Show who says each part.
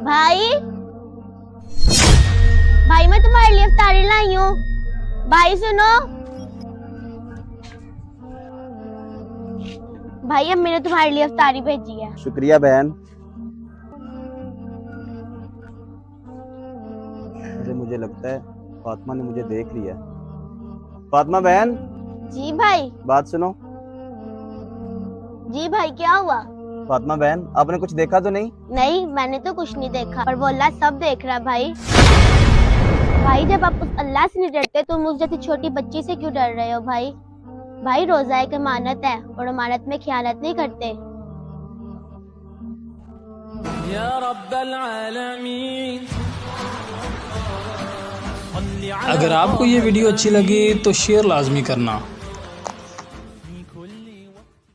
Speaker 1: भाई भाई मैं तुम्हारे लिए इफ्तारी लाई हूँ। भाई सुनो, भाई अब मैंने तुम्हारे लिए इफ्तारी भेजी है।
Speaker 2: शुक्रिया बहन। मुझे लगता है फातिमा ने मुझे देख लिया। फातिमा बहन।
Speaker 1: जी भाई।
Speaker 2: बात सुनो।
Speaker 1: जी भाई क्या हुआ?
Speaker 2: फातिमा बहन, आपने कुछ देखा तो नहीं?
Speaker 1: नहीं, मैंने तो कुछ नहीं देखा, पर वो अल्लाह सब देख रहा है भाई। भाई जब आप उस अल्लाह से नहीं डरते तो मुझ जैसी छोटी बच्ची से क्यों डर रहे हो भाई? भाई रोजा एक अमानत है और अमानत में खयानत नहीं करते। या रब्बल आलमीन।
Speaker 3: अगर आपको ये वीडियो अच्छी लगी तो शेयर लाजमी करना।